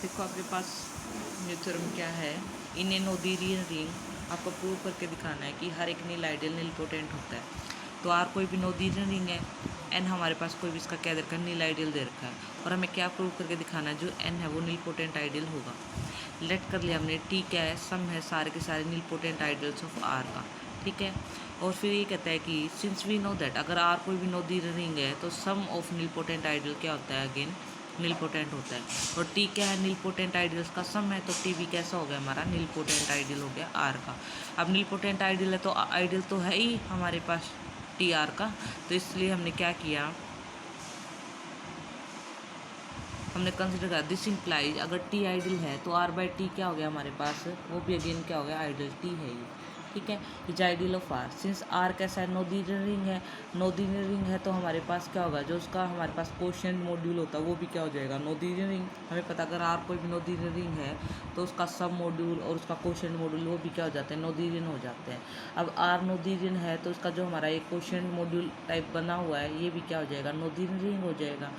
देखो आपके पास ये थ्योरम क्या है, इन ए नोथेरियन रिंग आपको प्रूव करके दिखाना है कि हर एक नील आइडियल नील पोटेंट होता है। तो आर कोई भी नोथेरियन रिंग है, एन हमारे पास कोई भी इसका क्या दे रखा है, नील आइडियल दे रखा है, और हमें क्या प्रूव करके दिखाना है, जो एन है वो नील पोटेंट आइडियल होगा। लेट कर लिया हमने, टी क्या है, सम है सारे के सारे नील पोटेंट आइडियल्स ऑफ आर का, ठीक है। और फिर ये कहता है कि सिंस वी नो दैट अगर आर कोई भी नोथेरियन रिंग है तो सम ऑफ नील पोटेंट आइडियल क्या होता है, अगेन नील पोटेंट होता है। और टी क्या है, नील पोटेंट आइडियल्स का सम है, तो टी भी कैसा हो गया हमारा, नील पोटेंट आइडियल हो गया आर का। अब नील पोटेंट आइडियल है तो आइडियल तो है ही हमारे पास टी आर का, तो इसलिए हमने क्या किया, हमने कंसिडर करा दिस इंप्लाइज अगर टी आइडियल है तो आर बाई टी क्या हो गया हमारे पास, वो भी अगेन क्या हो गया, आइडियल टी है ये, ठीक है। Is ideal of R, since R कैसा है, नोथेरियन रिंग है, नोथेरियन रिंग है तो हमारे पास क्या होगा, जो उसका हमारे पास कोशेंट मॉड्यूल होता है वो भी क्या हो जाएगा, नोथेरियन रिंग। हमें पता अगर आर कोई भी नोथेरियन रिंग है तो उसका सब मॉड्यूल और उसका कोशेंट मॉड्यूल वो भी क्या हो जाते हैं, नोथेरियन हो जाते हैं। अब आर नोथेरियन है तो उसका जो हमारा एक कोशेंट मॉड्यूल टाइप बना हुआ है ये भी क्या हो जाएगा, नोथेरियन रिंग हो जाएगा।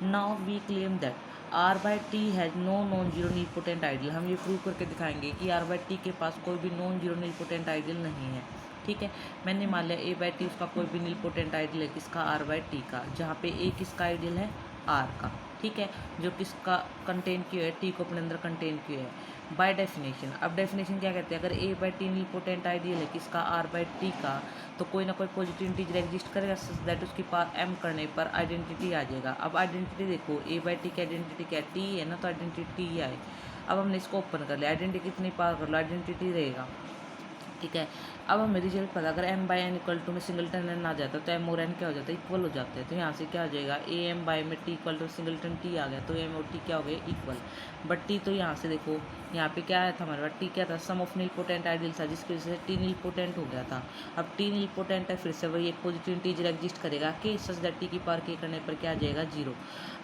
Now we claim that R by T has no non zero nilpotent ideal. हम ये प्रूव करके दिखाएंगे कि आर बाई टी के पास कोई भी non zero nilpotent ideal नहीं है, ठीक है। मैंने मान लिया ए बाई टी उसका कोई भी नील पोटेंट आइडियल है किसका, आर बाई टी का, जहाँ पे ए किसका आइडियल है, आर का, ठीक है, जो किसका कंटेन किया है, टी को अपने अंदर कंटेन किया है बाय डेफिनेशन। अब डेफिनेशन क्या कहते हैं, अगर A by T nilpotent ideal है किसका, आर बाई टी का, तो कोई ना कोई पॉजिटिव इंटीजर एग्जिस्ट करेगा दैट उसकी पावर एम करने पर आइडेंटिटी आ जाएगा। अब आइडेंटिटी देखो, ए बाई टी की आइडेंटिटी क्या है, टी है ना, तो आइडेंटिटी टी आए। अब हमने इसको ओपन कर लिया, आइडेंटिटी कितनी पावर कर लो, आइडेंटिटी रहेगा, ठीक है। अब हमें रिजल्ट पता, अगर M by N equal to में सिंगलटन एन आ जाता है तो एम और एन क्या हो जाता है, इक्वल हो जाते हैं। तो यहाँ से क्या हो जाएगा, ए एम बाई में T equal to singleton T आ गया, तो एम और टी क्या हो गए, इक्वल। बट टी तो यहाँ से देखो, यहाँ पे क्या आया था हमारे पास, टी क्या था, सम ऑफ नील पोटेंट आइडियल था, जिसकी वजह से टी नील पोटेंट हो गया था। अब टी नील पोटेंट है, फिर से वही एक पॉजिटिव इंटीजर एग्जिस्ट करेगा कि सच दैट टी की पावर के करने पर क्या आ जाएगा, जीरो।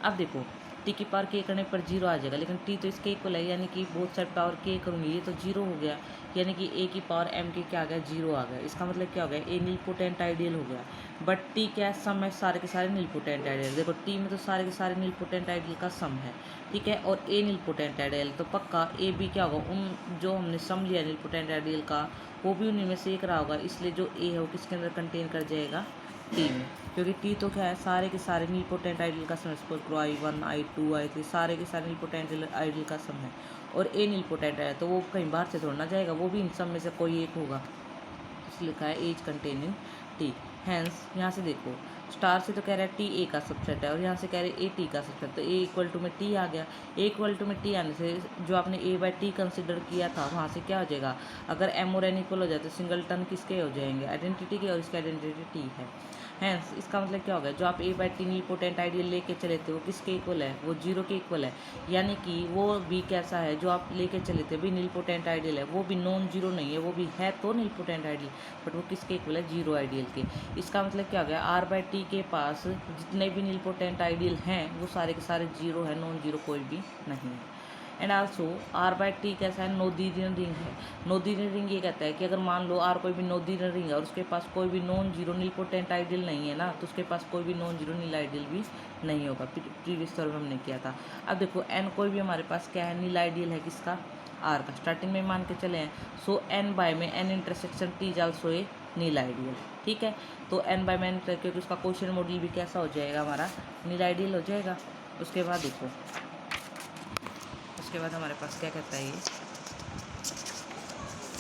अब देखो टी की पावर के करने पर जीरो आ जाएगा, लेकिन टी तो इसके इक्वल है, यानी कि बोथ साइड पावर के करूँगी ये तो जीरो हो गया, यानी कि ए की पावर एम के क्या आ गया, जीरो आ गया। इसका मतलब क्या हो गया, ए नील पोटेंट आइडियल हो गया। बट टी क्या है, सम है सारे के सारे नील पोटेंट आइडियल। देखो टी में तो सारे के सारे नील पोटेंट आइडियल का सम है, ठीक है, और ए नील पोटेंट आइडियल, तो पक्का ए भी क्या होगा, उन जो हमने सम लिया नील पोटेंट आइडियल का वो भी उन्हीं में से एक रहा होगा, इसलिए जो ए है वो किसके अंदर कंटेन कर जाएगा, टी में। क्योंकि टी तो क्या है, सारे के सारे नील पोटेंट आइडियल का सम, सपोज करो I1 I2 I3 सारे के सारे नील पोटेंट आइडियल का सम है, और ए नील पोटेंट है तो वो कहीं बाहर से थोड़ा ना जाएगा, वो भी इन सब में से कोई एक होगा, इसलिए लिखा है एज कंटेनिंग टी। हैंस यहाँ से देखो स्टार से तो कह रहा है टी ए का सबसेट है, और यहाँ से कह रहे हैं ए टी का सबसेट, तो ए इक्वल टू में टी आ गया। ए इक्वल टू में टी आने से जो आपने ए बाई टी कंसिडर किया था वहाँ से क्या हो जाएगा, अगर एम और एन इक्वल हो जाए तो सिंगलटन किसके हो जाएंगे, आइडेंटिटी के, और इसकी आइडेंटिटी टी है। हैंस इसका मतलब क्या हो गया, जो आप A by T nilpotent ideal लेके चले थे वो किसके इक्वल है, वो जीरो के इक्वल है। यानी कि वो भी कैसा है, जो आप लेके चले थे भी नील पोटेंट आइडियल है, वो भी नॉन जीरो नहीं है, वो भी है तो नील पोटेंट आइडियल, बट वो किसके इक्वल है, जीरो आइडियल के। इसका मतलब क्या हो गया, आर बाई टी के पास जितने भी नील पोटेंट आइडियल हैं वो सारे के सारे जीरो है, नॉन जीरो कोई भी नहीं है। And also R by T कैसा है, नोथेरियन रिंग है। नोथेरियन रिंग ये कहता है कि अगर मान लो आर कोई भी नोथेरियन रिंग है और उसके पास कोई भी non zero nilpotent ideal नहीं है ना, तो उसके पास कोई भी नॉन जीरो नील आइडियल भी नहीं होगा। प्रीवियस तौर पर हमने किया था। अब देखो एन कोई भी हमारे पास क्या है, नील आइडियल है किसका, आर का, स्टार्टिंग में मान के चले हैं। सो एन बाय में N intersection T is also a nil ideal, ठीक है। तो एन बाय में एन क्योंकि उसका क्वेश्चन मॉडल भी कैसा हो जाएगा, हमारा नील आइडियल हो जाएगा। उसके बाद देखो, उसके बाद हमारे पास क्या कहता है, ये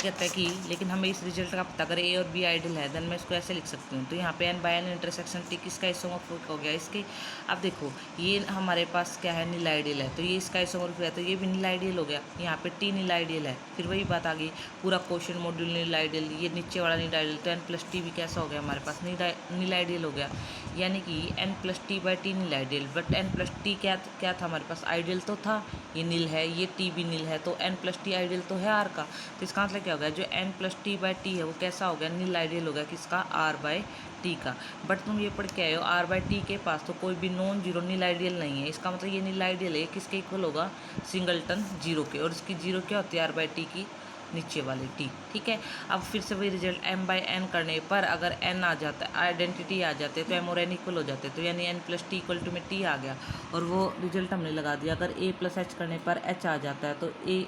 कहता है कि लेकिन हमें इस रिजल्ट का पता, अगर ए और बी आइडियल है देन मैं इसको ऐसे लिख सकती हूँ। तो यहाँ पे N by N intersection T किसका आइसोमॉर्फिक हो गया, इसके। अब देखो ये हमारे पास क्या है, नील आइडियल है, तो ये इसका आइसोमॉर्फिक है, तो ये भी नील आइडियल हो गया। यहाँ पे टी नील आइडियल है, फिर वही बात आ गई, पूरा क्वेश्चन मॉड्यूल नील आइडियल, ये नीचे वाला नील आइडियल, तो एन प्लस टी भी कैसा हो गया हमारे पास, नील आइडियल हो गया। यानी कि N plus T by T nil ideal. But N plus T क्या था हमारे पास, आइडियल तो था, ये नील है, ये टी भी नील है, तो एन प्लस टी आइडियल तो है आर का। तो इसका मतलब क्या हो गया, जो N plus T by T है वो कैसा हो गया, नील आइडियल हो गया किसका, आर बाई टी का। बट तुम ये पढ़ के आए हो आर बाई टी के पास तो कोई भी नॉन जीरो नील आइडियल नहीं है। इसका मतलब ये नील आइडियल है किसके इक्वल होगा, सिंगलटन जीरो के। और इसकी जीरो क्या होती है आर बाई टी की, नीचे वाले टी। ठीक है, अब फिर से वही रिजल्ट m बाई n करने पर अगर n आ जाता है, आइडेंटिटी आ जाते हैं तो m और n इक्वल हो जाते हैं, तो यानी n plus T equal to में t आ गया और वो रिजल्ट हमने लगा दिया। अगर a प्लस h करने पर h आ जाता है तो a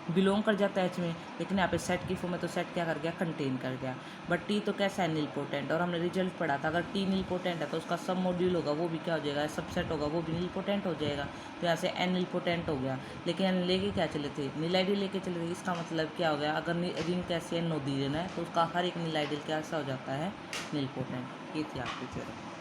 बिलोंग कर जाता है h में, लेकिन यहाँ पे सेट की फॉर्म में तो सेट क्या कर गया, कंटेन कर गया। बट टी तो कैसा है, नील पोटेंट, और हमने रिजल्ट पढ़ा था अगर टी नील पोटेंट है तो उसका सब मॉड्यूल होगा वो भी क्या हो जाएगा, सबसेट होगा वो भी नील पोटेंट हो जाएगा। तो यहाँ से एन नील पोटेंट हो गया, लेकिन एन लेके क्या चले थे, नील आइडियल लेके चले थे। इसका मतलब क्या हो गया, अगर रिंग कैसी है, नोथेरियन है, तो उसका हर एक नील आइडियल कैसा हो जाता है, नील पोटेंट। ये थी आपकी थ्योरम।